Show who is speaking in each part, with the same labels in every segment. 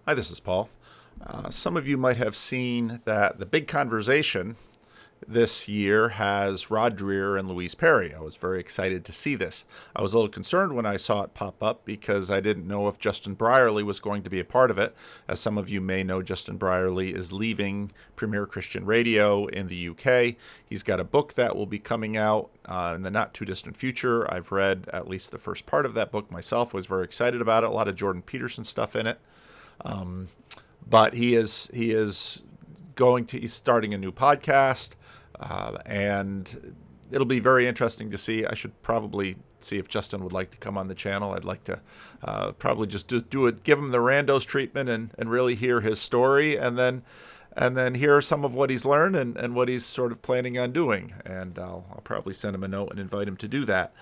Speaker 1: Hi, this is Paul. Some of you might have seen that the big conversation this year has Rod Dreher and Louise Perry. I was very excited to see this. I was a little concerned when I saw it pop up because I didn't know if Justin Brierley was going to be a part of it. As some of you may know, Justin Brierley is leaving Premier Christian Radio in the UK. He's got a book that will be coming out in the not too distant future. I've read at least the first part of that book myself, was very excited about it. A lot of Jordan Peterson stuff in it. But he's starting a new podcast, and it'll be very interesting to see. I should probably see if Justin would like to come on the channel. I'd like to probably just do it, give him the randos treatment and really hear his story, and then hear some of what he's learned and what he's sort of planning on doing. And I'll probably send him a note and invite him to do that.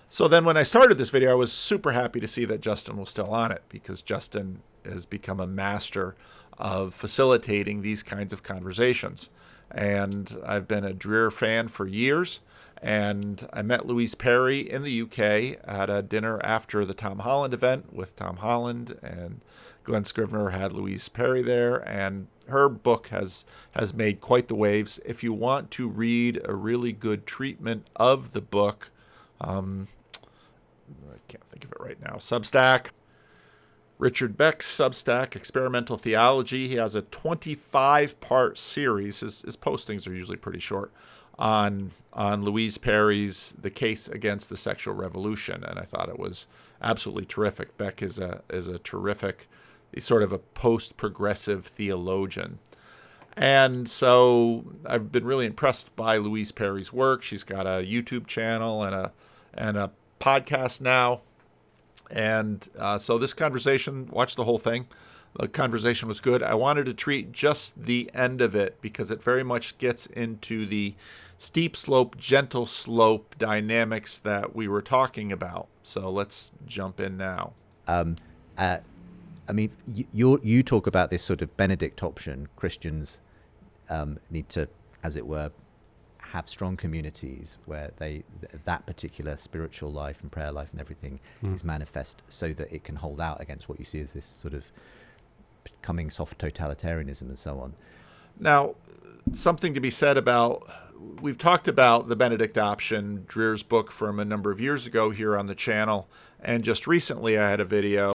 Speaker 1: So then when I started this video, I was super happy to see that Justin was still on it, because Justin has become a master of facilitating these kinds of conversations. And I've been a Dreher fan for years, and I met Louise Perry in the UK at a dinner after the Tom Holland event with Tom Holland, and Glenn Scrivener had Louise Perry there, and her book has made quite the waves. If you want to read a really good treatment of the book, I can't think of it right now, Substack. Richard Beck's Substack, Experimental Theology. He has a 25-part series. His postings are usually pretty short on Louise Perry's The Case Against the Sexual Revolution, and I thought it was absolutely terrific. Beck is a terrific, he's sort of a post-progressive theologian. And so I've been really impressed by Louise Perry's work. She's got a YouTube channel and a podcast now. And so this conversation, watch the whole thing. The conversation was good. I wanted to treat just the end of it because it very much gets into the steep slope, gentle slope dynamics that we were talking about. So let's jump in now.
Speaker 2: I mean, you talk about this sort of Benedict option. Christians need to, as it were, have strong communities where that particular spiritual life and prayer life and everything is manifest, so that it can hold out against what you see as this sort of coming soft totalitarianism and so on.
Speaker 1: Now, something to be said about, we've talked about the Benedict Option, Dreher's book, from a number of years ago here on the channel, and just recently I had a video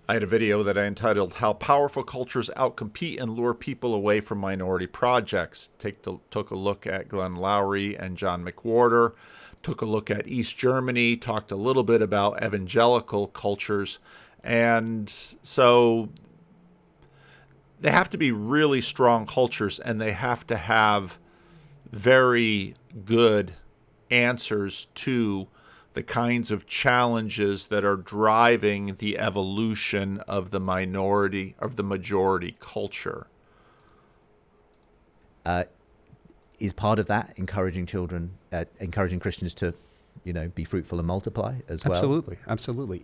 Speaker 1: that I entitled "How Powerful Cultures Outcompete and Lure People Away from Minority Projects." Took a look at Glenn Loury and John McWhorter, took a look at East Germany, talked a little bit about evangelical cultures. And so they have to be really strong cultures, and they have to have very good answers to the kinds of challenges that are driving the evolution of the majority culture.
Speaker 2: Is part of that encouraging Christians to, be fruitful and multiply as well?
Speaker 3: Absolutely.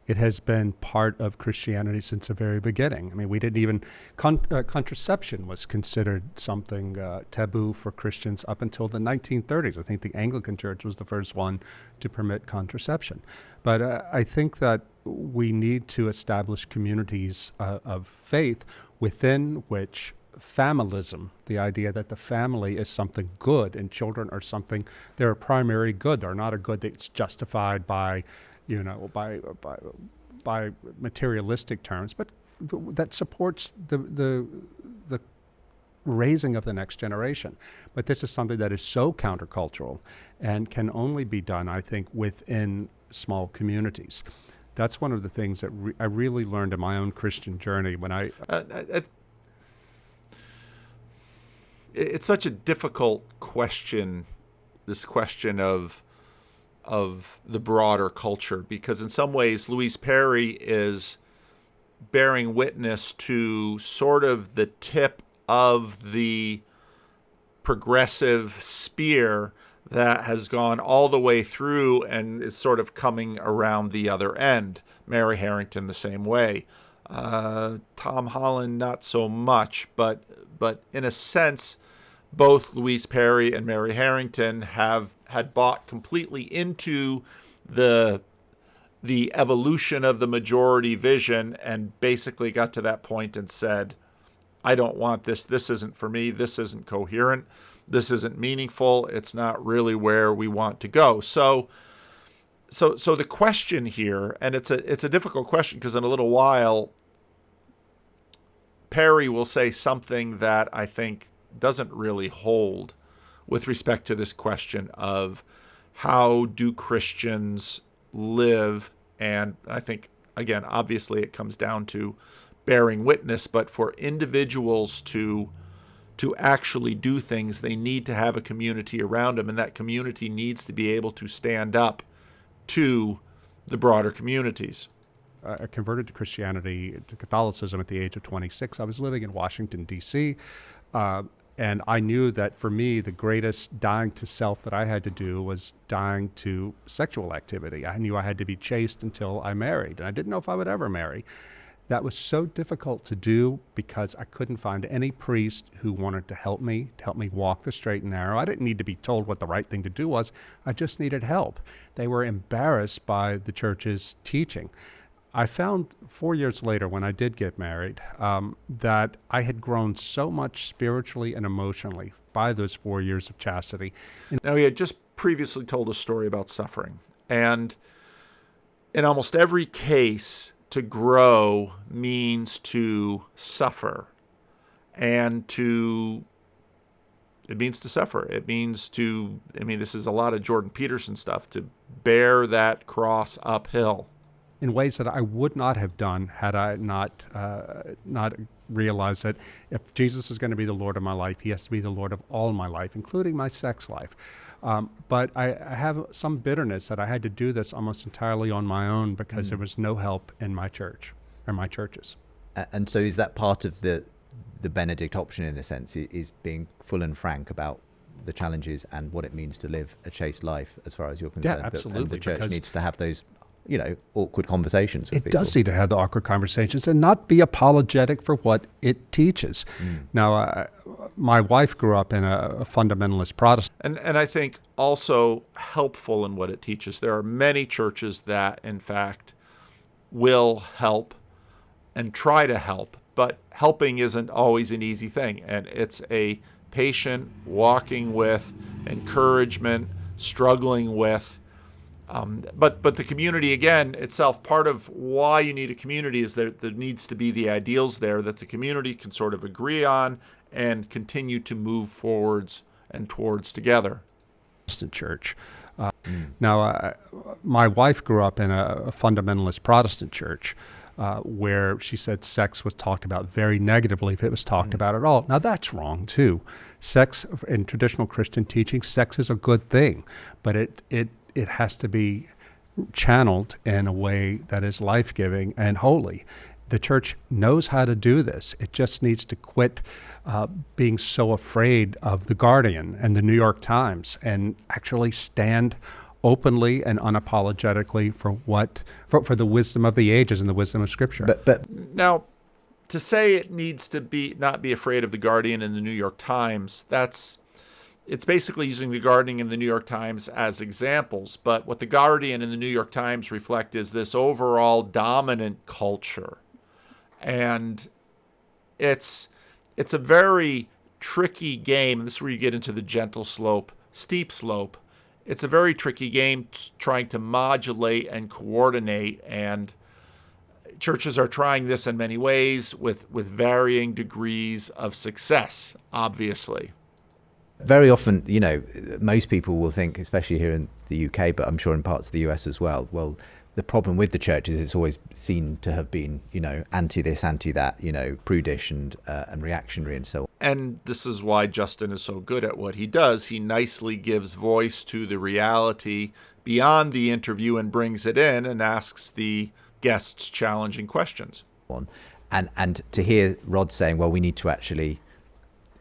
Speaker 3: It has been part of Christianity since the very beginning. I mean, we didn't even, contraception was considered something taboo for Christians up until the 1930s. I think the Anglican Church was the first one to permit contraception. But I think that we need to establish communities of faith within which familism, the idea that the family is something good and children are something, they're a primary good. They're not a good that's justified by by materialistic terms, but that supports the raising of the next generation. But this is something that is so countercultural and can only be done, I think, within small communities. That's one of the things that I really learned in my own Christian journey when
Speaker 1: it's such a difficult question, this question of the broader culture, because in some ways Louise Perry is bearing witness to sort of the tip of the progressive spear that has gone all the way through and is sort of coming around the other end. Mary Harrington the same way. Tom Holland not so much, but in a sense, both Louise Perry and Mary Harrington had bought completely into the the evolution of the majority vision and basically got to that point and said, I don't want this. This isn't for me. This isn't coherent. This isn't meaningful. It's not really where we want to go. So the question here, and it's a difficult question because in a little while, Perry will say something that I think doesn't really hold with respect to this question of how do Christians live. And I think, again, obviously it comes down to bearing witness, but for individuals to actually do things, they need to have a community around them, and that community needs to be able to stand up to the broader communities.
Speaker 3: I converted to Christianity, to Catholicism at the age of 26. I was living in Washington, D.C., and I knew that for me, the greatest dying to self that I had to do was dying to sexual activity. I knew I had to be chaste until I married, and I didn't know if I would ever marry. That was so difficult to do because I couldn't find any priest who wanted to help me walk the straight and narrow. I didn't need to be told what the right thing to do was. I just needed help. They were embarrassed by the church's teaching. I found 4 years later, when I did get married, that I had grown so much spiritually and emotionally by those 4 years of chastity.
Speaker 1: Now, he had just previously told a story about suffering. And in almost every case, to grow means to suffer. And it means to suffer. It means this is a lot of Jordan Peterson stuff, to bear that cross uphill.
Speaker 3: In ways that I would not have done had I not realized that if Jesus is going to be the Lord of my life, he has to be the Lord of all my life, including my sex life. But I have some bitterness that I had to do this almost entirely on my own because there was no help in my church or my churches.
Speaker 2: And so is that part of the Benedict option, in a sense, is being full and frank about the challenges and what it means to live a chaste life as far as you're concerned?
Speaker 3: Yeah, absolutely.
Speaker 2: And the church needs to have those awkward conversations with
Speaker 3: it
Speaker 2: people.
Speaker 3: Does need to have the awkward conversations and not be apologetic for what it teaches. Now, my wife grew up in a fundamentalist Protestant.
Speaker 1: And I think also helpful in what it teaches. There are many churches that, in fact, will help and try to help, but helping isn't always an easy thing. And it's a patient walking with, encouragement, struggling with. But the community, again, itself, part of why you need a community is that there needs to be the ideals there that the community can sort of agree on and continue to move forwards and towards together.
Speaker 3: Church. Now, my wife grew up in a fundamentalist Protestant church where she said sex was talked about very negatively if it was talked about at all. Now, that's wrong, too. Sex, in traditional Christian teaching, sex is a good thing, but it has to be channeled in a way that is life-giving and holy. The church knows how to do this. It just needs to quit being so afraid of The Guardian and the New York Times and actually stand openly and unapologetically for the wisdom of the ages and the wisdom of Scripture.
Speaker 2: But
Speaker 1: now, to say it needs to not be afraid of The Guardian and the New York Times, it's basically using The Guardian and the New York Times as examples. But what The Guardian and the New York Times reflect is this overall dominant culture. And it's a very tricky game. This is where you get into the gentle slope, steep slope. It's a very tricky game trying to modulate and coordinate. And churches are trying this in many ways with varying degrees of success, obviously.
Speaker 2: very often, most people will think, especially here in the UK, but I'm sure in parts of the US as well, the problem with the church is it's always seen to have been, anti this, anti that, prudish and reactionary and so on.
Speaker 1: And this is why Justin is so good at what he does. He nicely gives voice to the reality beyond the interview and brings it in and asks the guests challenging questions.
Speaker 2: And to hear Rod saying, well, we need to actually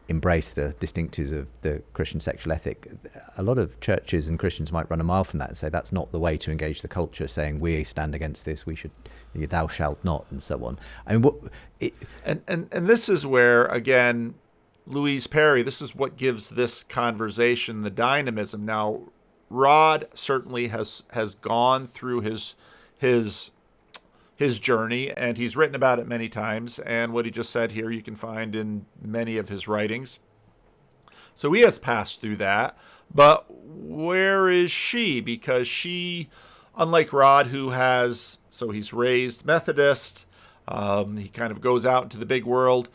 Speaker 2: embrace the distinctives of the Christian sexual ethic, a lot of churches and Christians might run a mile from that and say that's not the way to engage the culture, saying we stand against this, we should, thou shalt not, and so on. I mean,
Speaker 1: and this is where, again, Louise Perry, this is what gives this conversation the dynamism. Now, Rod certainly has gone through his his journey, and he's written about it many times, and what he just said here you can find in many of his writings. So he has passed through that, but where is she? Because she, unlike Rod, he's raised Methodist, he kind of goes out into the big world,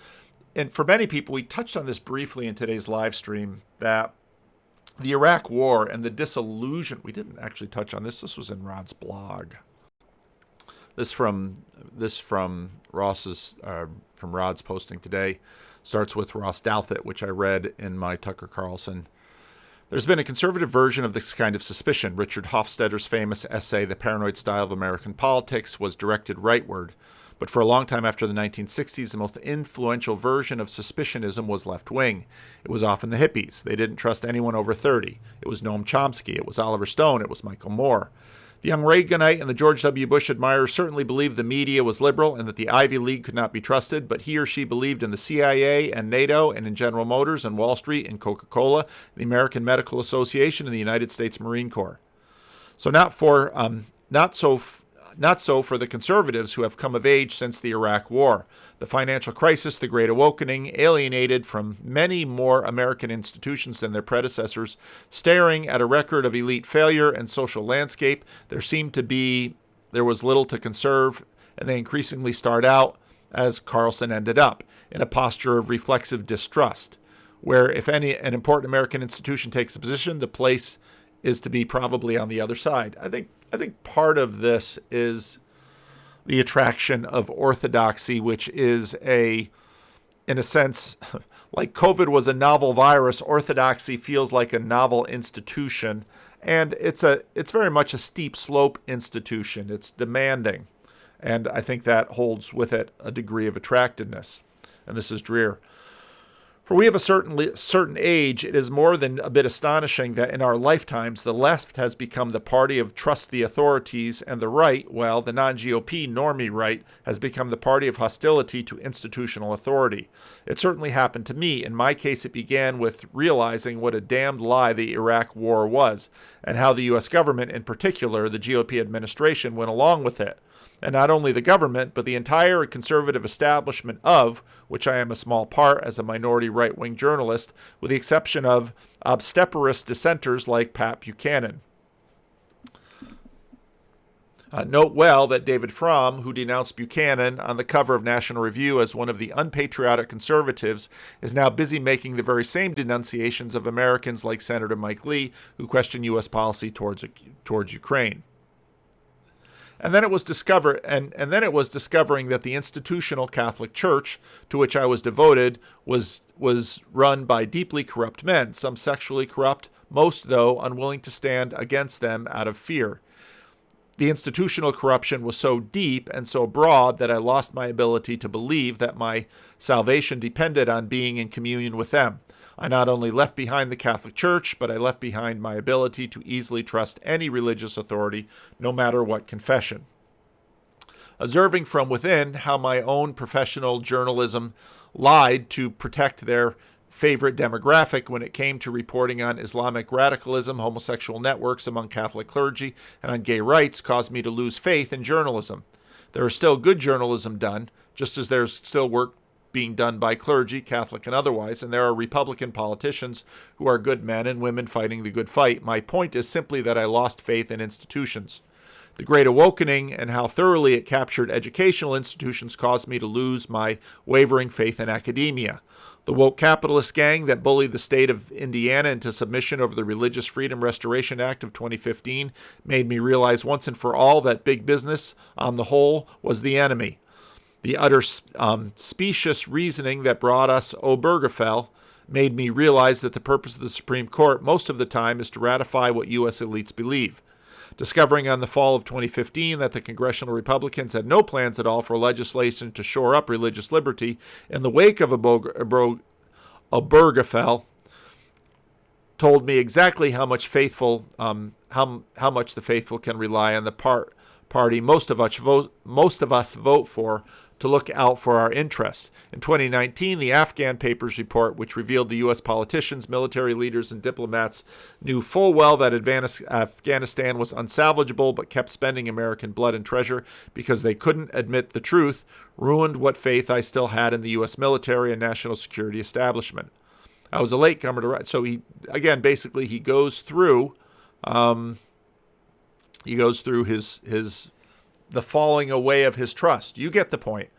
Speaker 1: and for many people, we touched on this briefly in today's live stream, that the Iraq War and the disillusion, we didn't actually touch on this was in Rod's blog. This from Ross's from Rod's posting today. Starts with Ross Douthat, which I read in my Tucker Carlson. There's been a conservative version of this kind of suspicion. Richard Hofstadter's famous essay, The Paranoid Style of American Politics, was directed rightward. But for a long time after the 1960s, the most influential version of suspicionism was left-wing. It was often the hippies. They didn't trust anyone over 30. It was Noam Chomsky. It was Oliver Stone. It was Michael Moore. The young Reaganite and the George W. Bush admirers certainly believed the media was liberal and that the Ivy League could not be trusted, but he or she believed in the CIA and NATO and in General Motors and Wall Street and Coca-Cola, the American Medical Association, and the United States Marine Corps. So not so for the conservatives who have come of age since the Iraq War. The financial crisis, the Great Awakening, alienated from many more American institutions than their predecessors. Staring at a record of elite failure and social landscape, there was little to conserve, and they increasingly start out, as Carlson ended up, in a posture of reflexive distrust, where if an important American institution takes a position, the place is to be probably on the other side. I think part of this is the attraction of orthodoxy, which is in a sense, like COVID was a novel virus, orthodoxy feels like a novel institution, and it's very much a steep slope institution. It's demanding, and I think that holds with it a degree of attractiveness. And this is Dreher. For we have a certain age, it is more than a bit astonishing that in our lifetimes the left has become the party of trust the authorities, and the right, well, the non-GOP normie right, has become the party of hostility to institutional authority. It certainly happened to me. In my case, it began with realizing what a damned lie the Iraq War was, and how the U.S. government, in particular the GOP administration, went along with it. And not only the government, but the entire conservative establishment of which I am a small part as a minority right-wing journalist, with the exception of obstreperous dissenters like Pat Buchanan. Note well that David Fromm, who denounced Buchanan on the cover of National Review as one of the unpatriotic conservatives, is now busy making the very same denunciations of Americans like Senator Mike Lee, who question U.S. policy towards Ukraine. And then it was discovering that the institutional Catholic Church, to which I was devoted, was run by deeply corrupt men, some sexually corrupt, most, though, unwilling to stand against them out of fear. The institutional corruption was so deep and so broad that I lost my ability to believe that my salvation depended on being in communion with them. I not only left behind the Catholic Church, but I left behind my ability to easily trust any religious authority, no matter what confession. Observing from within how my own professional journalism lied to protect their favorite demographic when it came to reporting on Islamic radicalism, homosexual networks among Catholic clergy, and on gay rights caused me to lose faith in journalism. There is still good journalism done, just as there's still work being done by clergy, Catholic and otherwise, and there are Republican politicians who are good men and women fighting the good fight. My point is simply that I lost faith in institutions. The Great Awakening and how thoroughly it captured educational institutions caused me to lose my wavering faith in academia. The woke capitalist gang that bullied the state of Indiana into submission over the Religious Freedom Restoration Act of 2015 made me realize once and for all that big business, on the whole, was the enemy. The utter specious reasoning that brought us Obergefell made me realize that the purpose of the Supreme Court most of the time is to ratify what U.S. elites believe. Discovering on the fall of 2015 that the congressional Republicans had no plans at all for legislation to shore up religious liberty in the wake of Obergefell told me exactly how much how much the faithful can rely on the party most of us vote for, to look out for our interests. In 2019, the Afghan Papers report, which revealed the U.S. politicians, military leaders, and diplomats knew full well that Afghanistan was unsalvageable but kept spending American blood and treasure because they couldn't admit the truth, ruined what faith I still had in the U.S. military and national security establishment. I was a latecomer to write. So he goes through the falling away of his trust. You get the point.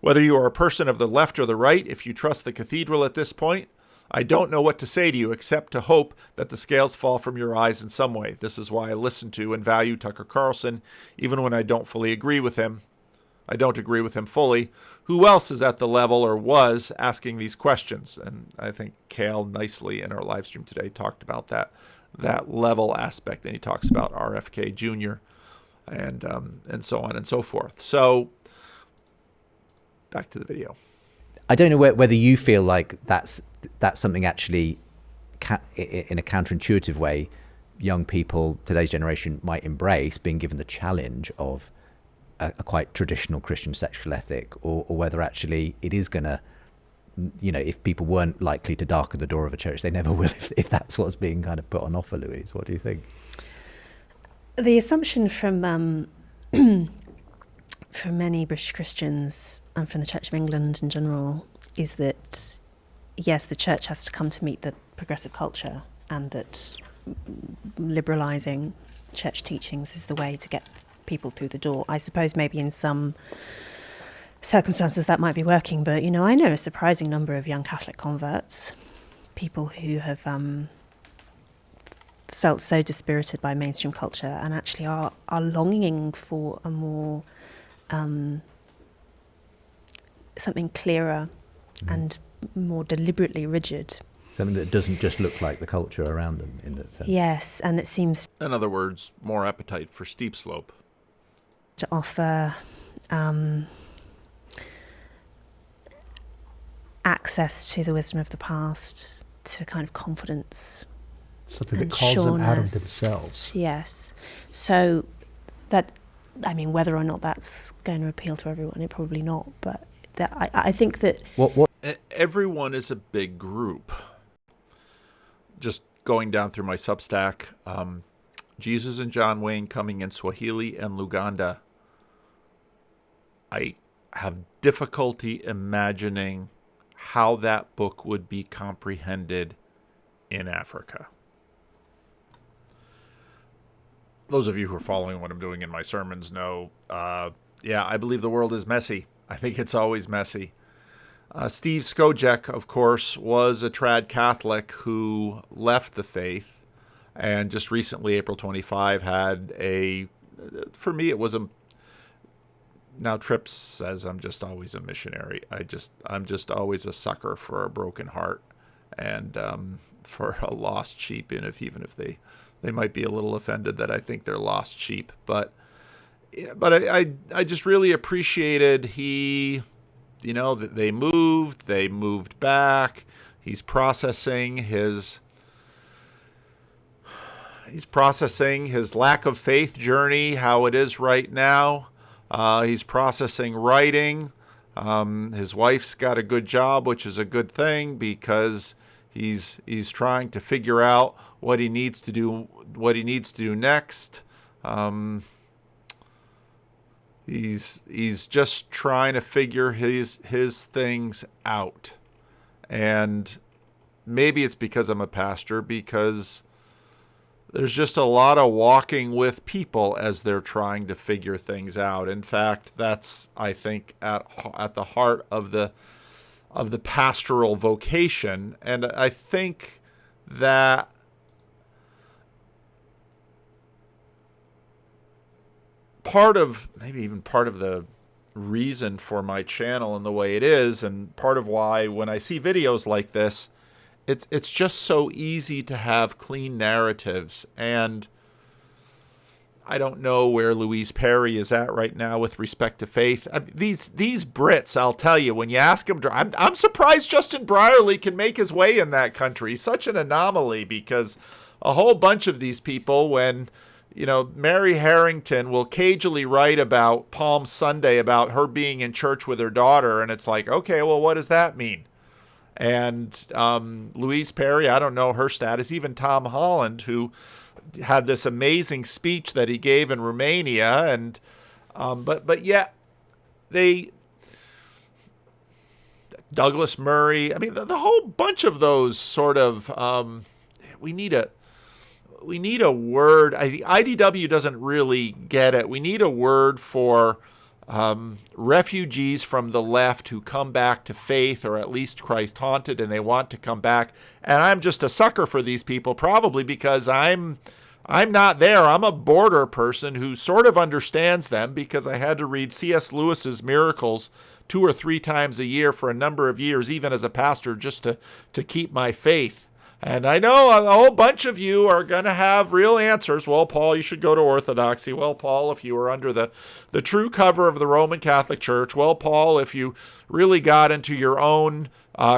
Speaker 1: Whether you are a person of the left or the right, if you trust the cathedral at this point, I don't know what to say to you except to hope that the scales fall from your eyes in some way. This is why I listen to and value Tucker Carlson, even when I don't fully agree with him. I don't agree with him fully. Who else is at the level or was asking these questions? And I think Kale nicely in our live stream today talked about that level aspect, and he talks about RFK Jr. and so on and so forth. So back to the video.
Speaker 2: I don't know whether you feel like that's something actually in a counterintuitive way young people, today's generation, might embrace, being given the challenge of a quite traditional Christian sexual ethic, or whether actually it is going to, if people weren't likely to darken the door of a church, they never will, if that's what's being kind of put on offer. Louise, what do you think?
Speaker 4: The assumption from many British Christians and from the Church of England in general is that, yes, the church has to come to meet the progressive culture, and that liberalising church teachings is the way to get people through the door. I suppose maybe in some circumstances that might be working, but I know a surprising number of young Catholic converts, people who have felt so dispirited by mainstream culture and actually are longing for a more something clearer and more deliberately rigid.
Speaker 2: Something that doesn't just look like the culture around them in that sense.
Speaker 4: Yes, and that seems,
Speaker 1: in other words, more appetite for steep slope,
Speaker 4: to offer access to the wisdom of the past, to a kind of confidence.
Speaker 3: Something that calls them out of themselves.
Speaker 4: Yes. So that, whether or not that's going to appeal to everyone, it probably not. But I think that...
Speaker 2: What?
Speaker 1: Everyone is a big group. Just going down through my Substack, Jesus and John Wayne coming in Swahili and Luganda. I have difficulty imagining how that book would be comprehended in Africa. Those of you who are following what I'm doing in my sermons know, I believe the world is messy. I think it's always messy. Steve Skojec, of course, was a trad Catholic who left the faith, and just recently, April 25, had for me, it was now Tripp says I'm just always a missionary. I'm just always a sucker for a broken heart and for a lost sheep, even if they might be a little offended that I think they're lost sheep. But I just really appreciated that they moved back. He's processing his lack of faith journey, how it is right now. He's processing writing. His wife's got a good job, which is a good thing, because he's trying to figure out what he needs to do next. He's just trying to figure his things out. And maybe it's because I'm a pastor, because there's just a lot of walking with people as they're trying to figure things out. In fact, that's, I think, at the heart of the pastoral vocation. And I think that maybe even part of the reason for my channel and the way it is, and part of why when I see videos like this, it's just so easy to have clean narratives. And I don't know where Louise Perry is at right now with respect to faith. These Brits, I'll tell you, when you ask them, I'm surprised Justin Brierley can make his way in that country. Such an anomaly, because a whole bunch of these people, when Mary Harrington will cagily write about Palm Sunday, about her being in church with her daughter, and it's like, okay, well, what does that mean? And Louise Perry, I don't know her status. Even Tom Holland, who had this amazing speech that he gave in Romania, and but yet Douglas Murray. I mean, the whole bunch of those sort of. We need a word. IDW doesn't really get it. We need a word for refugees from the left who come back to faith, or at least Christ haunted, and they want to come back. And I'm just a sucker for these people, probably because I'm not there. I'm a border person who sort of understands them, because I had to read C.S. Lewis's Miracles 2 or 3 times a year for a number of years, even as a pastor, just to keep my faith. And I know a whole bunch of you are going to have real answers. Well, Paul, you should go to Orthodoxy. Well, Paul, if you were under the true cover of the Roman Catholic Church. Well, Paul, if you really got into your own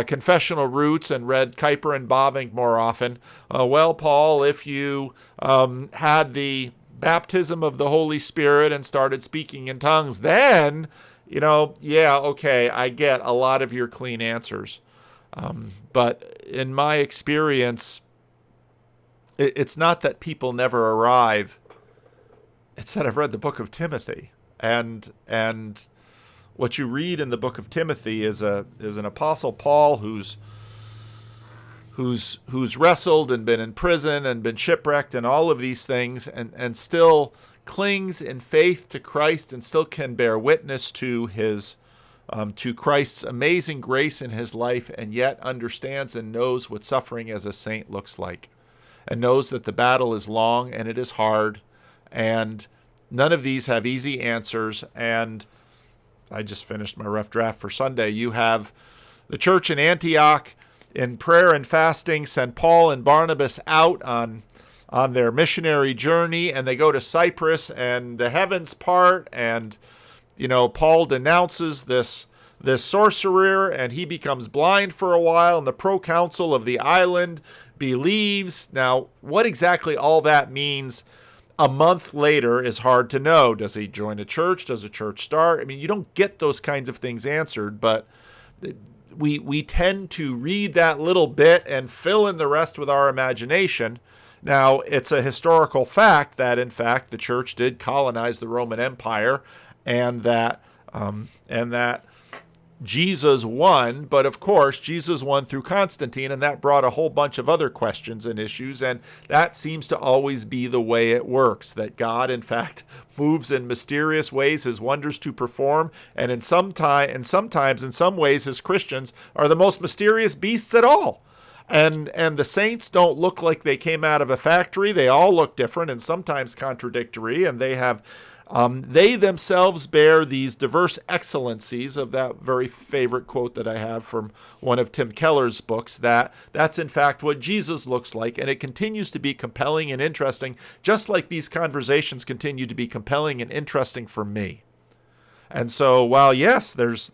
Speaker 1: confessional roots and read Kuyper and Bavinck more often. Well, Paul, if you had the baptism of the Holy Spirit and started speaking in tongues, then, yeah, okay, I get a lot of your clean answers. But in my experience, it's not that people never arrive. It's that I've read the book of Timothy, and what you read in the book of Timothy is an apostle Paul who's wrestled and been in prison and been shipwrecked and all of these things, and still clings in faith to Christ, and still can bear witness to his to Christ's amazing grace in his life, and yet understands and knows what suffering as a saint looks like, and knows that the battle is long and it is hard, and none of these have easy answers. And I just finished my rough draft for Sunday. You have the church in Antioch in prayer and fasting sent Paul and Barnabas out on their missionary journey, and they go to Cyprus, and the heavens part, and Paul denounces this sorcerer, and he becomes blind for a while, and the proconsul of the island believes. Now, what exactly all that means a month later is hard to know. Does he join a church? Does a church start? I mean, you don't get those kinds of things answered, but we tend to read that little bit and fill in the rest with our imagination. Now, it's a historical fact that, in fact, the church did colonize the Roman Empire, and that Jesus won, but of course Jesus won through Constantine, and that brought a whole bunch of other questions and issues, and that seems to always be the way it works, that God in fact moves in mysterious ways, his wonders to perform, and sometimes in some ways his Christians are the most mysterious beasts at all. And the saints don't look like they came out of a factory. They all look different and sometimes contradictory, and they have they themselves bear these diverse excellencies of that very favorite quote that I have from one of Tim Keller's books, that's in fact what Jesus looks like, and it continues to be compelling and interesting, just like these conversations continue to be compelling and interesting for me. And so, while yes, there's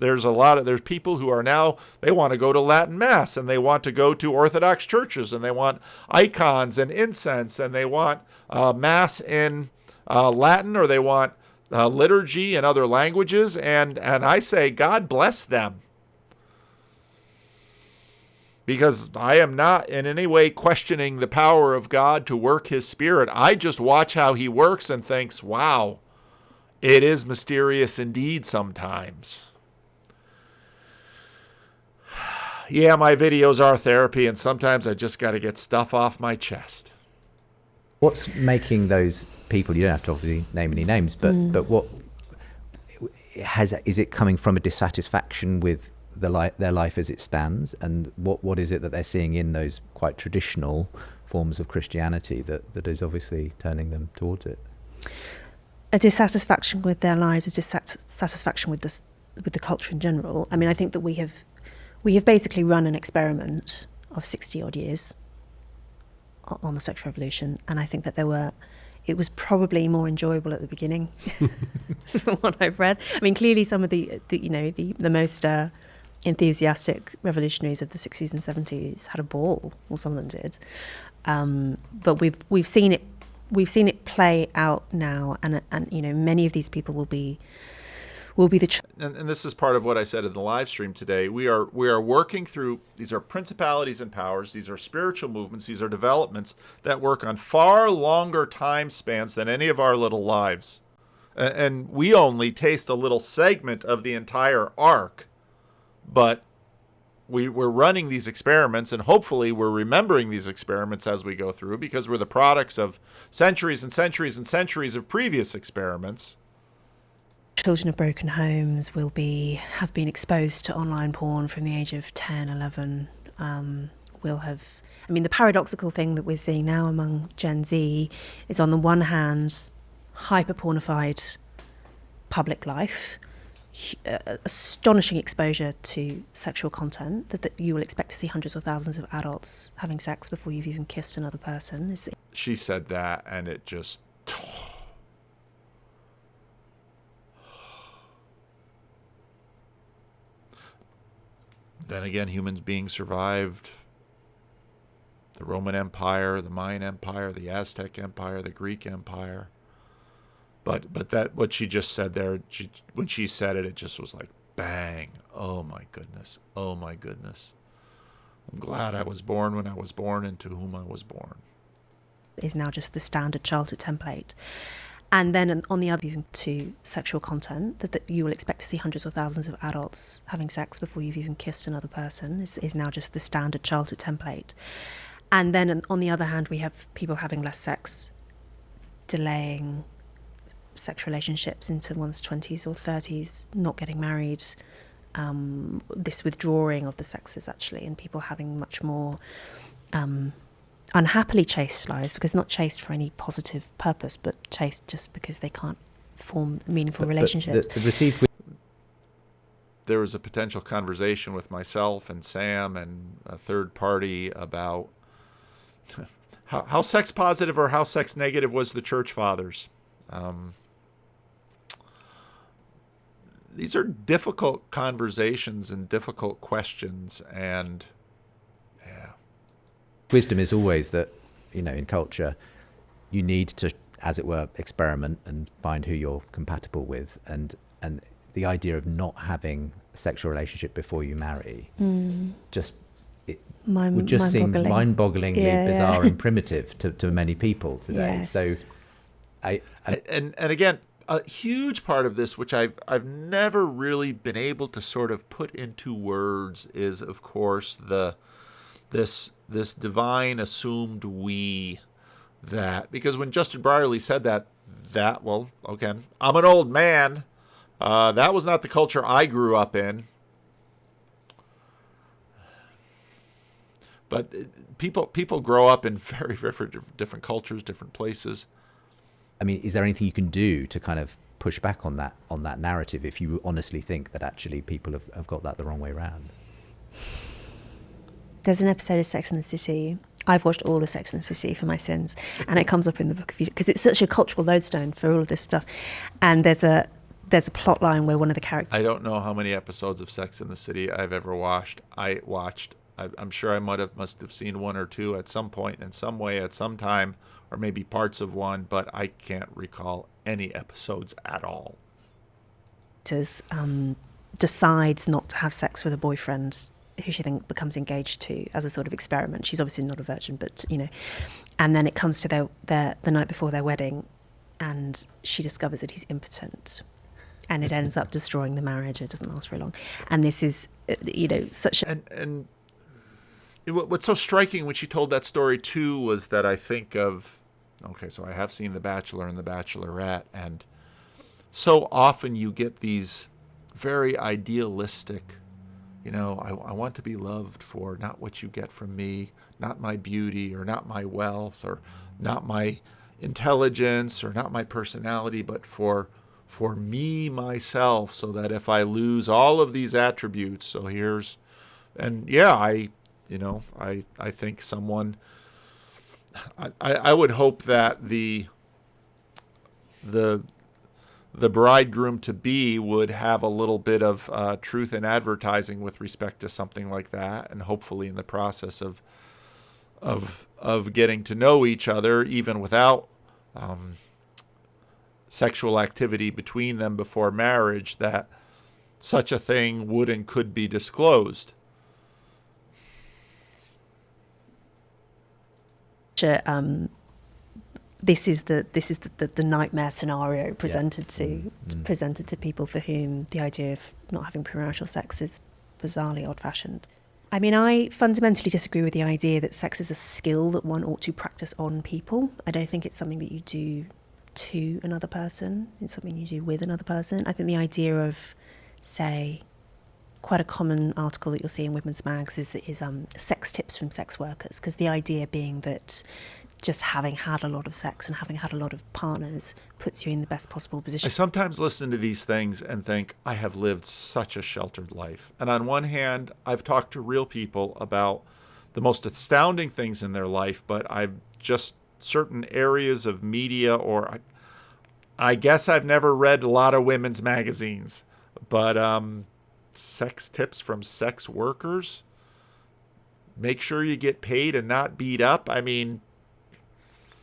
Speaker 1: people who are now, they want to go to Latin Mass, and they want to go to Orthodox churches, and they want icons and incense, and they want Mass in Latin, or they want liturgy in other languages, and I say, God bless them. Because I am not in any way questioning the power of God to work his Spirit. I just watch how he works and thinks, wow, it is mysterious indeed sometimes. Yeah, my videos are therapy, and sometimes I just got to get stuff off my chest.
Speaker 2: What's making those people, you don't have to obviously name any names, but what is it coming from a dissatisfaction with their life as it stands, and what is it that they're seeing in those quite traditional forms of Christianity that is obviously turning them towards it?
Speaker 4: A dissatisfaction with their lives, a dissatisfaction with the culture in general. I mean, I think that we have basically run an experiment of 60 odd years on the sexual revolution, and I think that it was probably more enjoyable at the beginning from what I've read. I mean, clearly some of the most enthusiastic revolutionaries of the 60s and 70s had a ball, or some of them did. But we've seen it we've seen it play out now, and you know, many of these people will be the
Speaker 1: and this is part of what I said in the live stream today. We are working through, these are principalities and powers, these are spiritual movements, these are developments that work on far longer time spans than any of our little lives. And we only taste a little segment of the entire arc, but we're running these experiments, and hopefully we're remembering these experiments as we go through, because we're the products of centuries and centuries and centuries of previous experiments.
Speaker 4: children of broken homes have been exposed to online porn from the age of 10, 11, the paradoxical thing that we're seeing now among Gen Z is, on the one hand, hyper-pornified public life, astonishing exposure to sexual content, that you will expect to see hundreds or thousands of adults having sex before you've even kissed another person.
Speaker 1: She said that, and it just... Then again, humans being survived the Roman Empire, the Mayan Empire, the Aztec Empire, the Greek Empire. But that, what she just said there, when she said it, it just was like, bang. Oh my goodness. Oh my goodness. I'm glad I was born when I was born, and to whom I was born.
Speaker 4: Is now just the standard childhood template. And then on the other, to sexual content, that you will expect to see hundreds or thousands of adults having sex before you've even kissed another person, is now just the standard childhood template. And then on the other hand, we have people having less sex, delaying sex relationships into one's 20s or 30s, not getting married, this withdrawing of the sexes actually, and people having much more unhappily chaste lives, because not chaste for any positive purpose, but chaste just because they can't form meaningful relationships.
Speaker 1: There was a potential conversation with myself and Sam and a third party about how sex positive or how sex negative was the church fathers. These are difficult conversations and difficult questions, and
Speaker 2: wisdom is always that, in culture, you need to, as it were, experiment and find who you're compatible with, and the idea of not having a sexual relationship before you marry would just seem mind-bogglingly bizarre and primitive to many people today.
Speaker 4: Yes.
Speaker 2: So,
Speaker 1: and again, a huge part of this, which I've never really been able to sort of put into words, is of course this divine assumed we, that, because when Justin Brierley said that, well, okay, I'm an old man. That was not the culture I grew up in. But people grow up in very, very different cultures, different places.
Speaker 2: I mean, is there anything you can do to kind of push back on that narrative, if you honestly think that actually people have got that the wrong way around?
Speaker 4: There's an episode of Sex and the City. I've watched all of Sex and the City for my sins, and it comes up in the book because it's such a cultural lodestone for all of this stuff. And there's a plot line where one of the characters...
Speaker 1: I don't know how many episodes of Sex and the City I've ever watched. I'm sure I must have seen one or two at some point, in some way, at some time, or maybe parts of one, but I can't recall any episodes at all.
Speaker 4: Decides not to have sex with a boyfriend who she then becomes engaged to as a sort of experiment. She's obviously not a virgin, but and then it comes to the night before their wedding, and she discovers that he's impotent, and it ends up destroying the marriage. It doesn't last very long, and this is such a...
Speaker 1: and what's so striking when she told that story too was that I think of, okay, so I have seen The Bachelor and The Bachelorette, and so often you get these very idealistic, I want to be loved for not what you get from me, not my beauty or not my wealth or not my intelligence or not my personality, but for me, myself, so that if I lose all of these attributes, so here's, and I think someone, I would hope that the bridegroom to be would have a little bit of truth in advertising with respect to something like that, and hopefully in the process of getting to know each other, even without sexual activity between them before marriage, that such a thing would and could be disclosed.
Speaker 4: This is the nightmare scenario presented to people for whom the idea of not having premarital sex is bizarrely old-fashioned. I mean, I fundamentally disagree with the idea that sex is a skill that one ought to practice on people. I don't think it's something that you do to another person. It's something you do with another person. I think the idea of, say, quite a common article that you'll see in women's mags is sex tips from sex workers, because the idea being that just having had a lot of sex and having had a lot of partners puts you in the best possible position.
Speaker 1: I sometimes listen to these things and think, I have lived such a sheltered life. And on one hand, I've talked to real people about the most astounding things in their life, but I've just certain areas of media, or I guess I've never read a lot of women's magazines, but sex tips from sex workers, make sure you get paid and not beat up. I mean,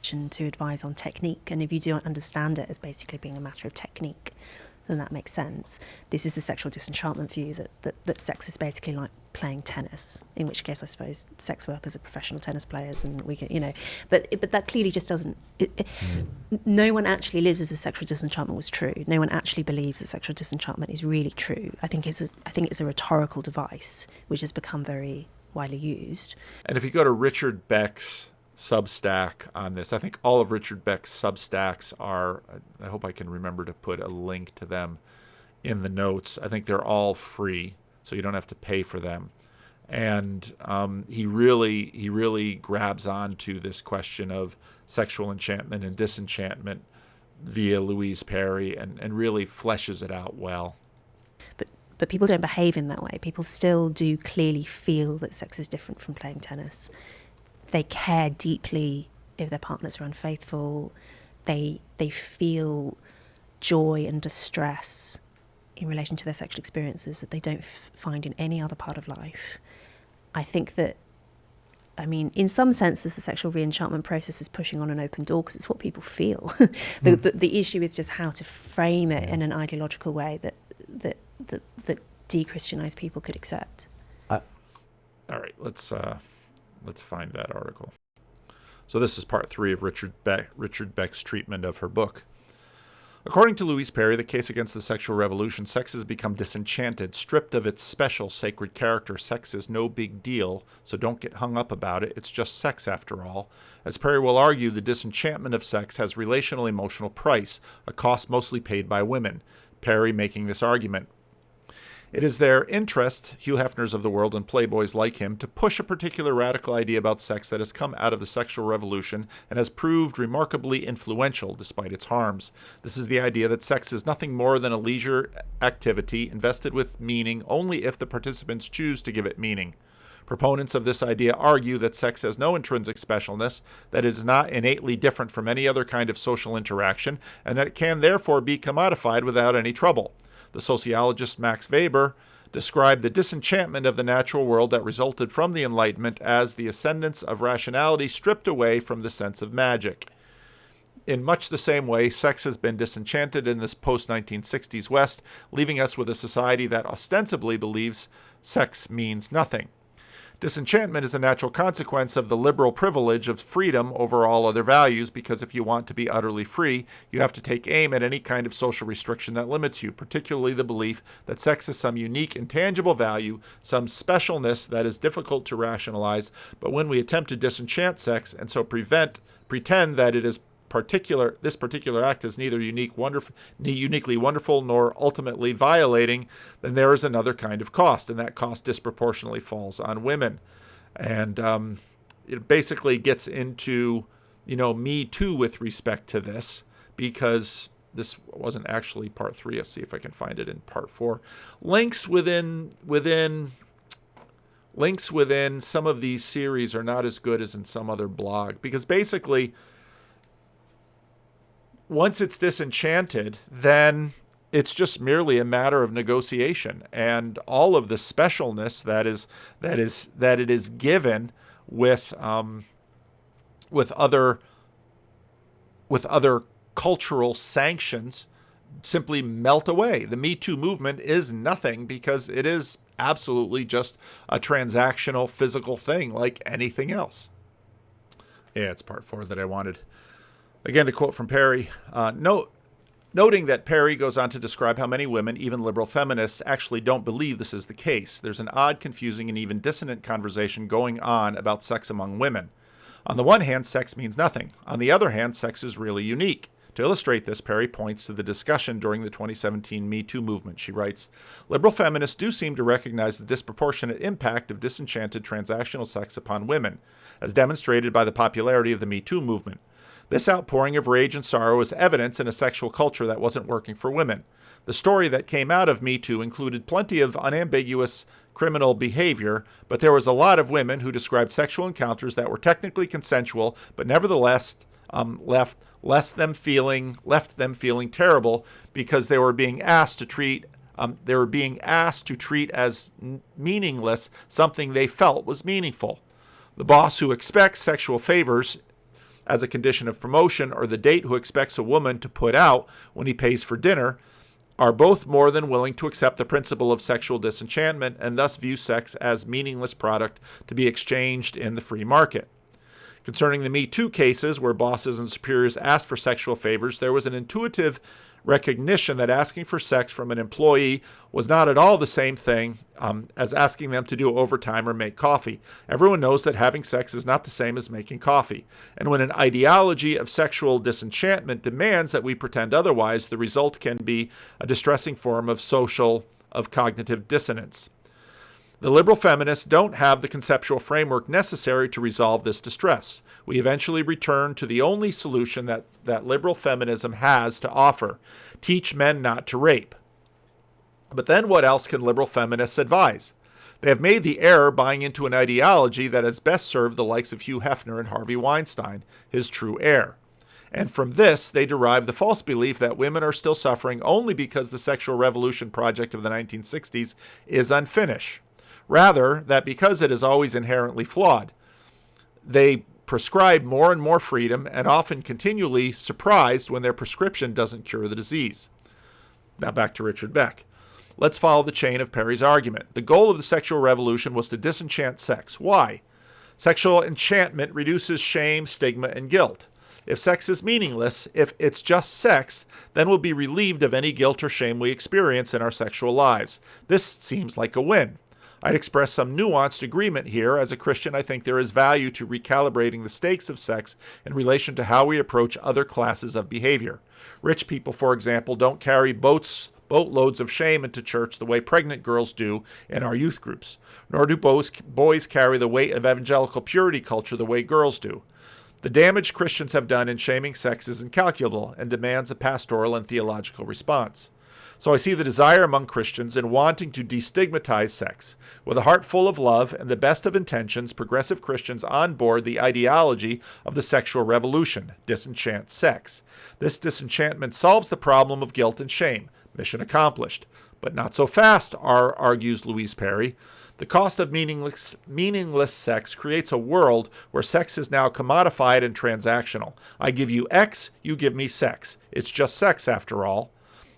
Speaker 4: to advise on technique, and if you don't understand it as basically being a matter of technique, then that makes sense. This is the sexual disenchantment view that sex is basically like playing tennis, in which case I suppose sex workers are professional tennis players, and we can, but that clearly just doesn't. No one actually lives as if sexual disenchantment was true. No one actually believes that sexual disenchantment is really true. I think it's a rhetorical device which has become very widely used.
Speaker 1: And if you go to Richard Beck's Substack on this, I think all of Richard Beck's Substacks are, I hope I can remember to put a link to them in the notes. I think they're all free, so you don't have to pay for them. And he really grabs onto this question of sexual enchantment and disenchantment via Louise Perry, and really fleshes it out well.
Speaker 4: But people don't behave in that way. People still do clearly feel that sex is different from playing tennis. They care deeply if their partners are unfaithful. They feel joy and distress in relation to their sexual experiences that they don't find in any other part of life. I think that, I mean, in some senses, the sexual re-enchantment process is pushing on an open door because it's what people feel. The issue is just how to frame it in an ideological way that de-Christianized people could accept.
Speaker 1: All right, let's find that article. So this is part 3 of Richard Beck's treatment of her book. According to Louise Perry, the case against the sexual revolution, sex has become disenchanted, stripped of its special sacred character. Sex is no big deal, so don't get hung up about it. It's just sex after all. As Perry will argue, the disenchantment of sex has relational emotional price, a cost mostly paid by women. Perry making this argument. It is their interest, Hugh Hefner's of the world and playboys like him, to push a particular radical idea about sex that has come out of the sexual revolution and has proved remarkably influential despite its harms. This is the idea that sex is nothing more than a leisure activity invested with meaning only if the participants choose to give it meaning. Proponents of this idea argue that sex has no intrinsic specialness, that it is not innately different from any other kind of social interaction, and that it can therefore be commodified without any trouble. The sociologist Max Weber described the disenchantment of the natural world that resulted from the Enlightenment as the ascendance of rationality stripped away from the sense of magic. In much the same way, sex has been disenchanted in this post-1960s West, leaving us with a society that ostensibly believes sex means nothing. Disenchantment is a natural consequence of the liberal privilege of freedom over all other values, because if you want to be utterly free, you have to take aim at any kind of social restriction that limits you, particularly the belief that sex has some unique, intangible value, some specialness that is difficult to rationalize. But when we attempt to disenchant sex and so pretend that it is this particular act is neither uniquely wonderful nor ultimately violating, then there is another kind of cost, and that cost disproportionately falls on women. And it basically gets into, MeToo with respect to this, because this wasn't actually part 3. I'll see if I can find it in part 4. Links within some of these series are not as good as in some other blog, because basically, once it's disenchanted, then it's just merely a matter of negotiation, and all of the specialness that it is given with other with other cultural sanctions simply melt away. The MeToo movement is nothing because it is absolutely just a transactional physical thing like anything else. Yeah, it's part 4 that I wanted. Again, to quote from Perry, noting that Perry goes on to describe how many women, even liberal feminists, actually don't believe this is the case. There's an odd, confusing, and even dissonant conversation going on about sex among women. On the one hand, sex means nothing. On the other hand, sex is really unique. To illustrate this, Perry points to the discussion during the 2017 Me Too movement. She writes, liberal feminists do seem to recognize the disproportionate impact of disenchanted transactional sex upon women, as demonstrated by the popularity of the Me Too movement. This outpouring of rage and sorrow is evidence in a sexual culture that wasn't working for women. The story that came out of Me Too included plenty of unambiguous criminal behavior, but there was a lot of women who described sexual encounters that were technically consensual, but nevertheless left them feeling terrible because they were being asked to treat as meaningless something they felt was meaningful. The boss who expects sexual favors as a condition of promotion, or the date who expects a woman to put out when he pays for dinner, are both more than willing to accept the principle of sexual disenchantment and thus view sex as meaningless product to be exchanged in the free market. Concerning the Me Too cases where bosses and superiors asked for sexual favors, there was an intuitive recognition that asking for sex from an employee was not at all the same thing as asking them to do overtime or make coffee. Everyone knows that having sex is not the same as making coffee. And when an ideology of sexual disenchantment demands that we pretend otherwise, the result can be a distressing form of cognitive dissonance. The liberal feminists don't have the conceptual framework necessary to resolve this distress. We eventually return to the only solution that liberal feminism has to offer: teach men not to rape. But then what else can liberal feminists advise? They have made the error buying into an ideology that has best served the likes of Hugh Hefner and Harvey Weinstein, his true heir. And from this, they derive the false belief that women are still suffering only because the sexual revolution project of the 1960s is unfinished. Rather, that because it is always inherently flawed. They prescribe more and more freedom and often continually surprised when their prescription doesn't cure the disease. Now back to Richard Beck. Let's follow the chain of Perry's argument. The goal of the sexual revolution was to disenchant sex. Why? Sexual enchantment reduces shame, stigma, and guilt. If sex is meaningless, if it's just sex, then we'll be relieved of any guilt or shame we experience in our sexual lives. This seems like a win. I'd express some nuanced agreement here. As a Christian, I think there is value to recalibrating the stakes of sex in relation to how we approach other classes of behavior. Rich people, for example, don't carry boatloads of shame into church the way pregnant girls do in our youth groups, nor do boys carry the weight of evangelical purity culture the way girls do. The damage Christians have done in shaming sex is incalculable and demands a pastoral and theological response. So I see the desire among Christians in wanting to destigmatize sex. With a heart full of love and the best of intentions, progressive Christians onboard the ideology of the sexual revolution: disenchant sex. This disenchantment solves the problem of guilt and shame. Mission accomplished. But not so fast, argues Louise Perry. The cost of meaningless sex creates a world where sex is now commodified and transactional. I give you X, you give me sex. It's just sex after all.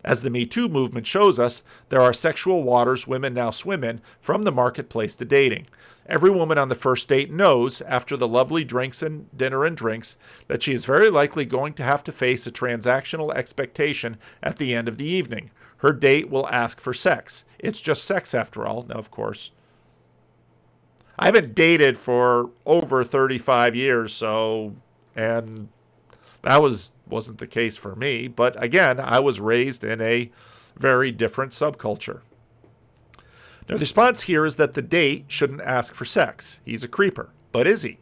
Speaker 1: As the Me Too movement shows us, there are sexual waters women now swim in, from the marketplace to dating. Every woman on the first date knows, after the lovely dinner and drinks, that she is very likely going to have to face a transactional expectation at the end of the evening. Her date will ask for sex. It's just sex after all. Now, of course, I haven't dated for over 35 years, and that wasn't the case for me. But again, I was raised in a very different subculture. Now, the response here is that the date shouldn't ask for sex. He's a creeper. But is he?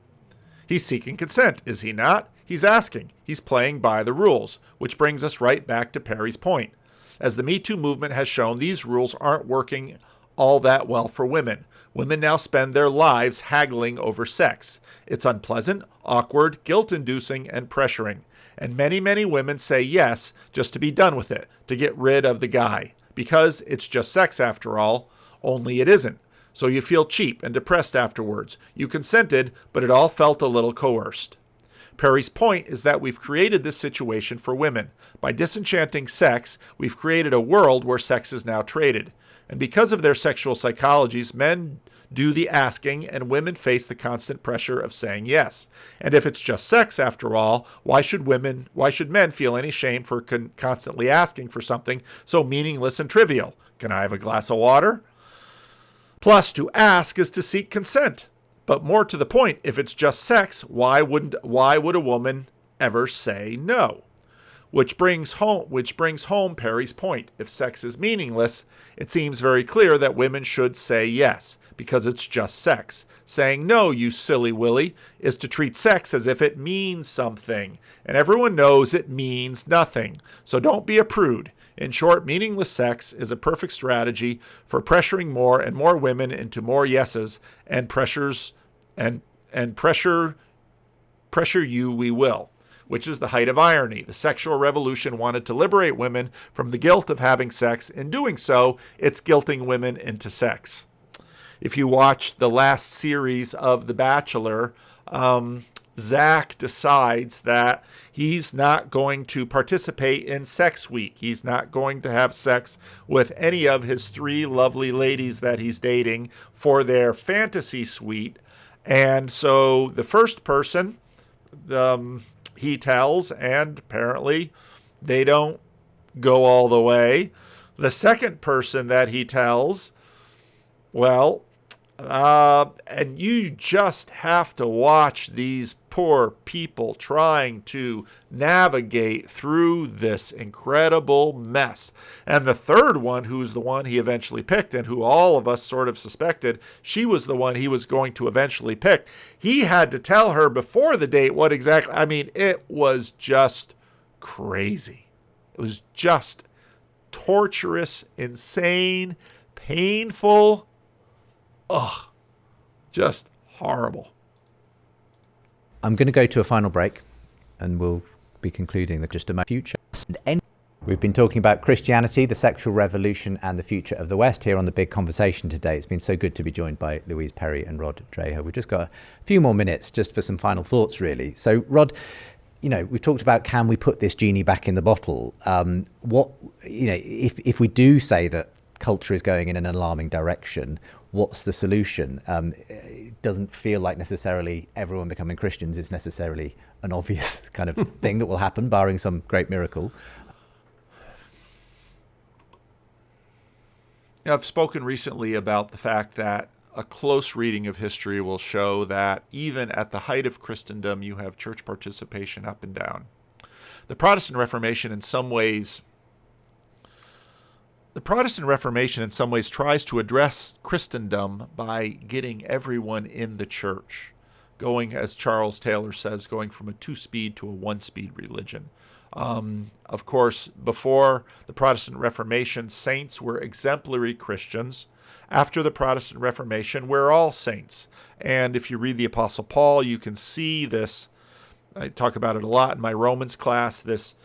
Speaker 1: He's seeking consent, is he not? He's asking. He's playing by the rules, which brings us right back to Perry's point. As the Me Too movement has shown, these rules aren't working all that well for women. Women now spend their lives haggling over sex. It's unpleasant, awkward, guilt-inducing, and pressuring. And many, many women say yes just to be done with it, to get rid of the guy. Because it's just sex after all, only it isn't. So you feel cheap and depressed afterwards. You consented, but it all felt a little coerced. Perry's point is that we've created this situation for women. By disenchanting sex, we've created a world where sex is now traded. And because of their sexual psychologies, men do the asking and women face the constant pressure of saying yes. And if it's just sex, after all, why should men feel any shame for constantly asking for something so meaningless and trivial? Can I have a glass of water? Plus, to ask is to seek consent. But more to the point, if it's just sex, why would a woman ever say no? Which brings home Perry's point. If sex is meaningless, it seems very clear that women should say yes, because it's just sex. Saying no, you silly willy, is to treat sex as if it means something, and everyone knows it means nothing. So don't be a prude. In short, meaningless sex is a perfect strategy for pressuring more and more women into more yeses and pressure you we will, which is the height of irony. The sexual revolution wanted to liberate women from the guilt of having sex. In doing so, it's guilting women into sex. If you watch the last series of The Bachelor, Zach decides that he's not going to participate in Sex Week. He's not going to have sex with any of his 3 lovely ladies that he's dating for their fantasy suite. And so the first person he tells, and apparently they don't go all the way. The second person that he tells, well, and you just have to watch these poor people trying to navigate through this incredible mess. And the third one, who's the one he eventually picked and who all of us sort of suspected she was the one he was going to eventually pick, he had to tell her before the date what exactly, I mean, it was just crazy. It was just torturous, insane, painful. Ugh, just horrible.
Speaker 2: I'm going to go to a final break, and we'll be concluding the just a future. We've been talking about Christianity, the sexual revolution, and the future of the West here on The Big Conversation today. It's been so good to be joined by Louise Perry and Rod Dreher. We've just got a few more minutes just for some final thoughts, really. So, Rod, we've talked about, can we put this genie back in the bottle? If we do say that culture is going in an alarming direction, what's the solution? It doesn't feel like necessarily everyone becoming Christians is necessarily an obvious kind of thing that will happen, barring some great miracle.
Speaker 1: I've spoken recently about the fact that a close reading of history will show that even at the height of Christendom, you have church participation up and down. The Protestant Reformation in some ways tries to address Christendom by getting everyone in the church, going, as Charles Taylor says, going from a 2-speed to a 1-speed religion. Of course, before the Protestant Reformation, saints were exemplary Christians. After the Protestant Reformation, we're all saints. And if you read the Apostle Paul, you can see this. I talk about it a lot in my Romans class, this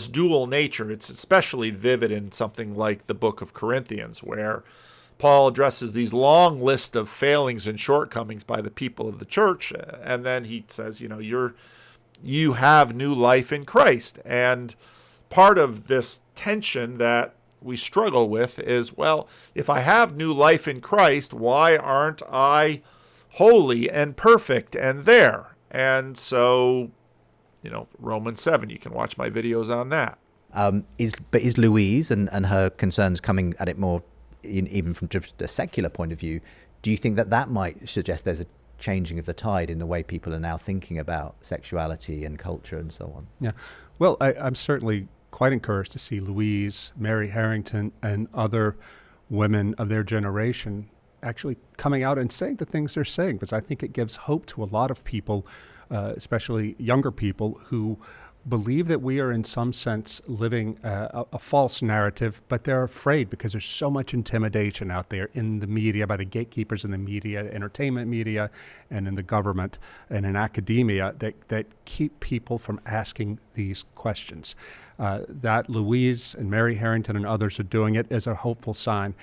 Speaker 1: dual nature. It's especially vivid in something like the book of Corinthians, where Paul addresses these long list of failings and shortcomings by the people of the church, and then he says, you have new life in Christ. And part of this tension that we struggle with is, well, if I have new life in Christ, why aren't I holy and perfect and there? And so, Romans 7, you can watch my videos on that.
Speaker 2: Is Louise and her concerns coming at it more even from just a secular point of view? Do you think that might suggest there's a changing of the tide in the way people are now thinking about sexuality and culture and so on?
Speaker 3: Yeah. Well, I'm certainly quite encouraged to see Louise, Mary Harrington, and other women of their generation actually coming out and saying the things they're saying, because I think it gives hope to a lot of people, especially younger people, who believe that we are in some sense living a false narrative, but they're afraid because there's so much intimidation out there in the media, by the gatekeepers in the media, entertainment media, and in the government and in academia that keep people from asking these questions. That Louise and Mary Harrington and others are doing it is a hopeful sign.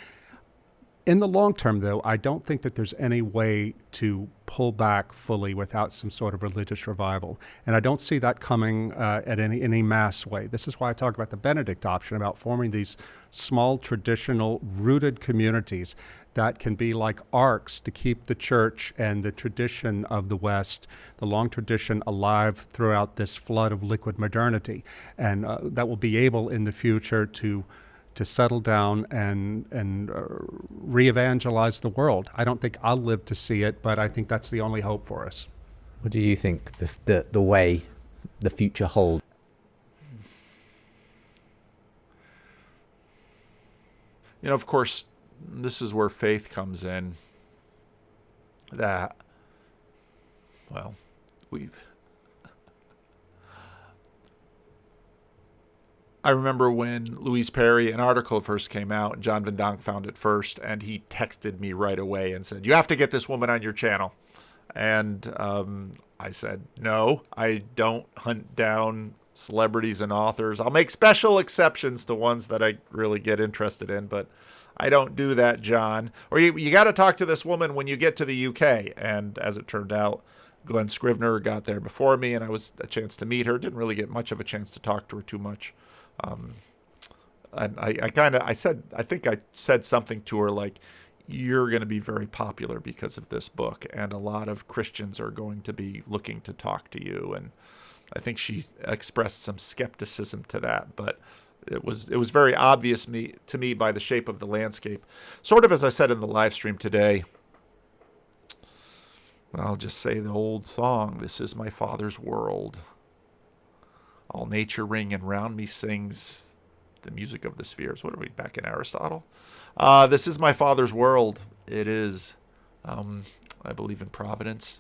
Speaker 3: In the long term, though, I don't think that there's any way to pull back fully without some sort of religious revival. And I don't see that coming at any mass way. This is why I talk about the Benedict option, about forming these small, traditional, rooted communities that can be like arcs to keep the church and the tradition of the West, the long tradition, alive throughout this flood of liquid modernity. And that will be able in the future to settle down and re-evangelize the world. I don't think I'll live to see it, but I think that's the only hope for us.
Speaker 2: What do you think the way the future holds?
Speaker 1: You know, of course, this is where faith comes in. That, well, I remember when Louise Perry, an article first came out, and John Van Donk found it first, and he texted me right away and said, "You have to get this woman on your channel." And I said, "No, I don't hunt down celebrities and authors. I'll make special exceptions to ones that I really get interested in, but I don't do that, John. Or you got to talk to this woman when you get to the UK." And as it turned out, Glenn Scrivener got there before me, and I was a chance to meet her. Didn't really get much of a chance to talk to her too much. And I think I said something to her like, "You're going to be very popular because of this book, and a lot of Christians are going to be looking to talk to you." And I think she expressed some skepticism to that, but it was very obvious to me by the shape of the landscape. Sort of as I said in the live stream today, I'll just say the old song, "This is my Father's world. All nature ring and round me sings the music of the spheres." What are we, back in Aristotle? This is my Father's world. It is. I believe in providence.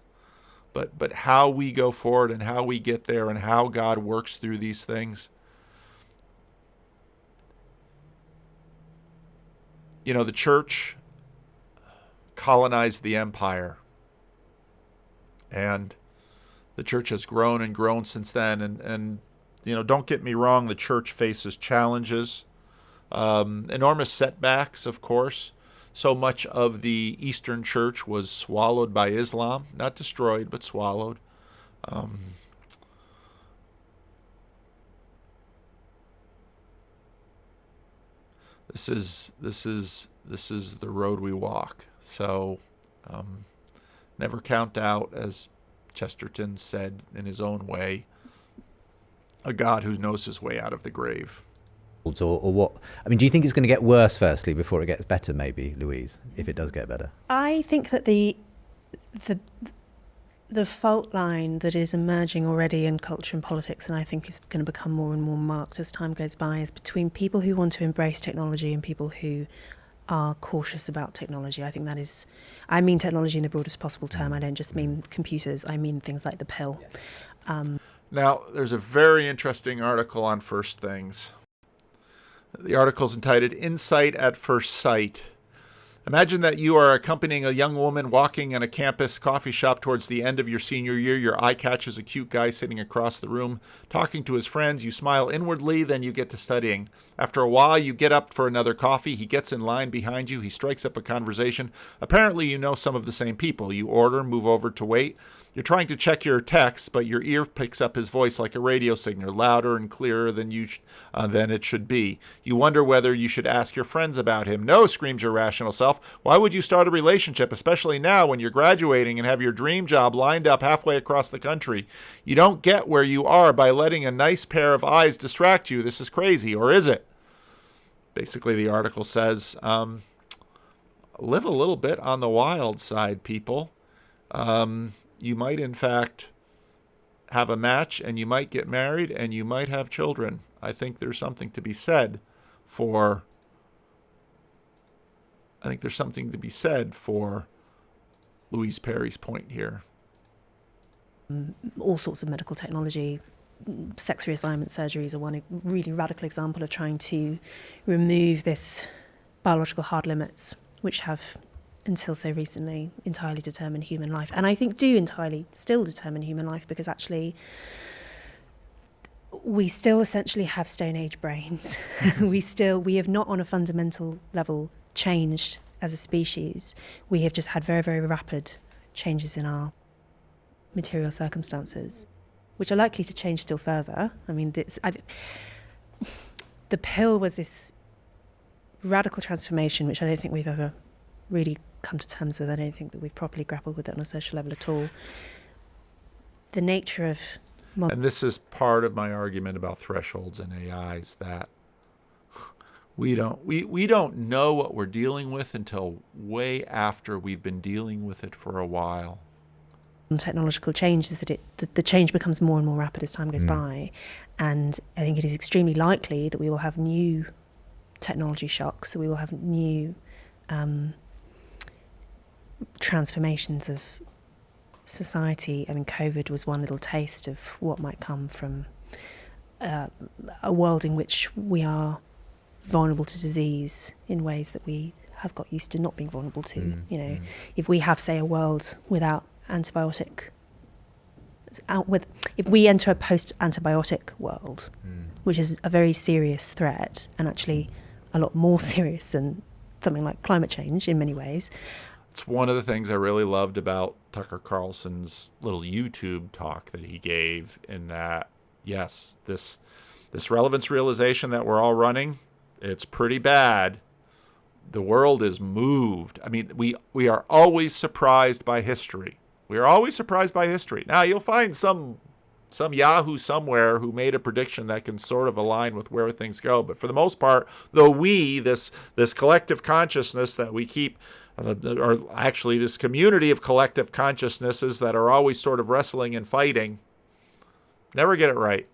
Speaker 1: But how we go forward and how we get there and how God works through these things. You know, the church colonized the empire. And the church has grown and grown since then. And you know, don't get me wrong, the church faces challenges, enormous setbacks, of course. So much of the Eastern Church was swallowed by Islam, not destroyed, but swallowed. This is the road we walk. So never count out, as Chesterton said in his own way, a God who knows his way out of the grave.
Speaker 2: Or what? I mean, do you think it's going to get worse firstly before it gets better, maybe, Louise, if it does get better?
Speaker 4: I think that the fault line that is emerging already in culture and politics, and I think is going to become more and more marked as time goes by, is between people who want to embrace technology and people who are cautious about technology. I think that is, I mean technology in the broadest possible term. I don't just mean computers. I mean things like the pill.
Speaker 1: Now, there's a very interesting article on First Things. The article's entitled "Insight at First Sight." Imagine that you are accompanying a young woman walking in a campus coffee shop towards the end of your senior year. Your eye catches a cute guy sitting across the room, talking to his friends. You smile inwardly, then you get to studying. After a while, you get up for another coffee. He gets in line behind you. He strikes up a conversation. Apparently, you know some of the same people. You order, move over to wait. You're trying to check your text, but your ear picks up his voice like a radio signal, louder and clearer than it should be. You wonder whether you should ask your friends about him. "No," screams your rational self. "Why would you start a relationship, especially now when you're graduating and have your dream job lined up halfway across the country? You don't get where you are by letting a nice pair of eyes distract you. This is crazy, or is it?" Basically, the article says, live a little bit on the wild side, people. You might, in fact, have a match, and you might get married, and you might have children. I think there's something to be said for Louise Perry's point here.
Speaker 4: All sorts of medical technology, sex reassignment surgeries are one really radical example of trying to remove this biological hard limits, which have, until so recently, entirely determined human life. And I think do entirely still determine human life, because actually we still essentially have Stone Age brains. We have not on a fundamental level changed as a species, we have just had very, very rapid changes in our material circumstances, which are likely to change still further. I mean, the pill was this radical transformation, which I don't think we've ever really come to terms with. I don't think that we've properly grappled with it on a social level at all. The nature of...
Speaker 1: And this is part of my argument about thresholds and AIs, that we don't know what we're dealing with until way after we've been dealing with it for a while.
Speaker 4: Technological change is that the change becomes more and more rapid as time goes by, and I think it is extremely likely that we will have new technology shocks, that we will have new transformations of society. I mean, COVID was one little taste of what might come from a world in which we are vulnerable to disease in ways that we have got used to not being vulnerable to. If we have, say, a world without if we enter a post-antibiotic world, which is a very serious threat, and actually a lot more serious than something like climate change in many ways.
Speaker 1: It's one of the things I really loved about Tucker Carlson's little YouTube talk that he gave, in that, yes, this relevance realization that we're all running, it's pretty bad. The world is moved. I mean, we are always surprised by history. We are always surprised by history. Now, you'll find some Yahoo somewhere who made a prediction that can sort of align with where things go. But for the most part, this collective consciousness that we keep, or actually this community of collective consciousnesses that are always sort of wrestling and fighting, never get it right.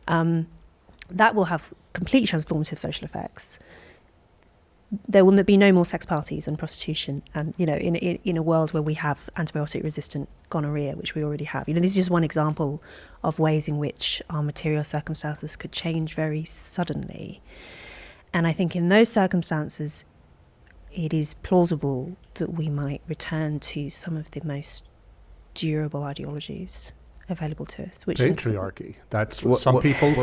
Speaker 4: That will have completely transformative social effects. There will be no more sex parties and prostitution, and in a world where we have antibiotic-resistant gonorrhea, which we already have. This is just one example of ways in which our material circumstances could change very suddenly. And I think in those circumstances, it is plausible that we might return to some of the most durable ideologies available to us, which
Speaker 3: patriarchy. That's what some people.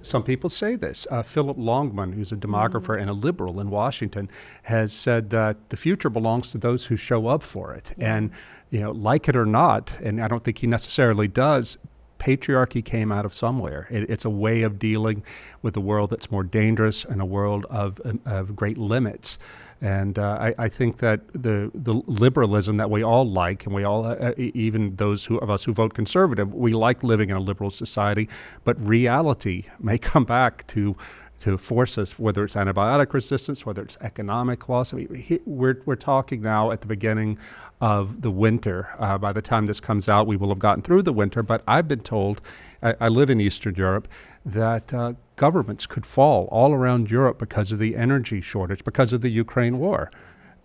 Speaker 3: Some people say this. Philip Longman, who's a demographer and a liberal in Washington, has said that the future belongs to those who show up for it. And like it or not, and I don't think he necessarily does, patriarchy came out of somewhere. It's a way of dealing with a world that's more dangerous and a world of great limits. And I think that the liberalism that we all like, and we all, even those of us who vote conservative, we like living in a liberal society, but reality may come back to force us, whether it's antibiotic resistance, whether it's economic loss. I mean, we're talking now at the beginning of the winter. By the time this comes out, we will have gotten through the winter, but I've been told, I live in Eastern Europe, that governments could fall all around Europe because of the energy shortage, because of the Ukraine war.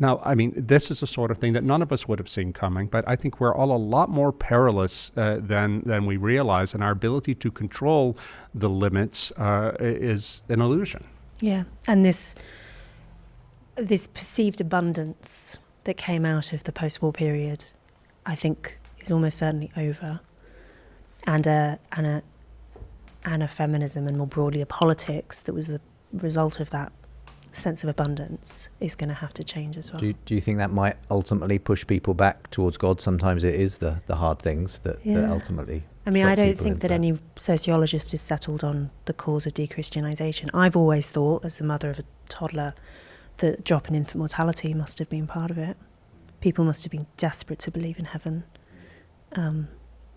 Speaker 3: Now, I mean, this is the sort of thing that none of us would have seen coming, but I think we're all a lot more perilous than we realize, and our ability to control the limits is an illusion.
Speaker 4: Yeah, and this perceived abundance that came out of the post-war period, I think, is almost certainly over, and a feminism, and more broadly a politics that was the result of that sense of abundance, is going to have to change as well.
Speaker 2: Do you think that might ultimately push people back towards God? Sometimes it is the hard things that ultimately.
Speaker 4: I mean, I don't think that any sociologist is settled on the cause of de-Christianization. I've always thought, as the mother of a toddler, that drop in infant mortality must have been part of it. People must have been desperate to believe in heaven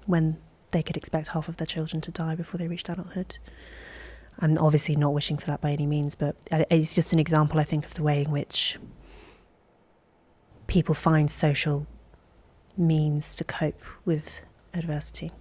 Speaker 4: when they could expect half of their children to die before they reached adulthood. I'm obviously not wishing for that by any means, but it's just an example, I think, of the way in which people find social means to cope with adversity.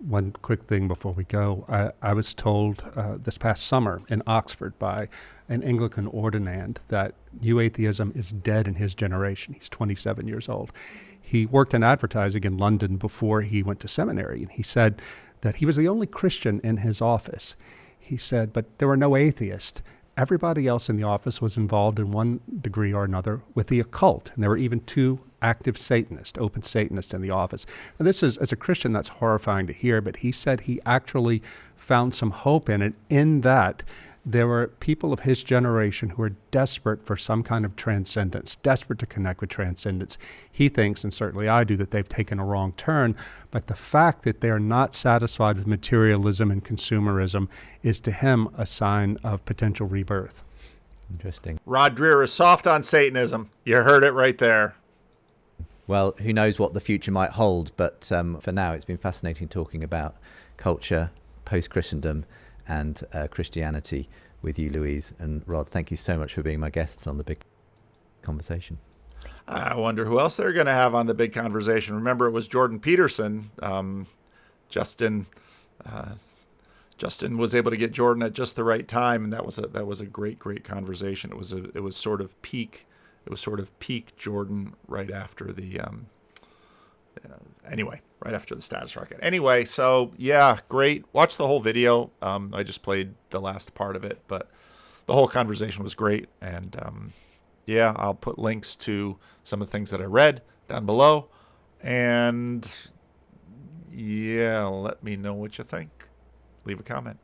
Speaker 3: One quick thing before we go. I was told this past summer in Oxford by an Anglican ordinand that new atheism is dead in his generation. He's 27 years old. He worked in advertising in London before he went to seminary, and he said that he was the only Christian in his office. He said, but there were no atheists. Everybody else in the office was involved in one degree or another with the occult, and there were even 2 active Satanists, open Satanists in the office. Now, this is, as a Christian, that's horrifying to hear, but he said he actually found some hope in it, in that there were people of his generation who were desperate for some kind of transcendence, desperate to connect with transcendence. He thinks, and certainly I do, that they've taken a wrong turn, but the fact that they're not satisfied with materialism and consumerism is to him a sign of potential rebirth.
Speaker 2: Interesting.
Speaker 1: Rod Dreher is soft on Satanism. You heard it right there.
Speaker 2: Well, who knows what the future might hold, but for now it's been fascinating talking about culture, post-Christendom, and Christianity with you, Louise. And Rod, thank you so much for being my guests on The Big Conversation.
Speaker 1: I wonder who else they're going to have on The Big Conversation. Remember, it was Jordan Peterson. Justin was able to get Jordan at just the right time, and that was a great conversation. It was sort of peak Jordan right after the right after the status rocket. Anyway, so yeah, great. Watch the whole video. I just played the last part of it, but the whole conversation was great. And yeah, I'll put links to some of the things that I read down below. And yeah, let me know what you think. Leave a comment.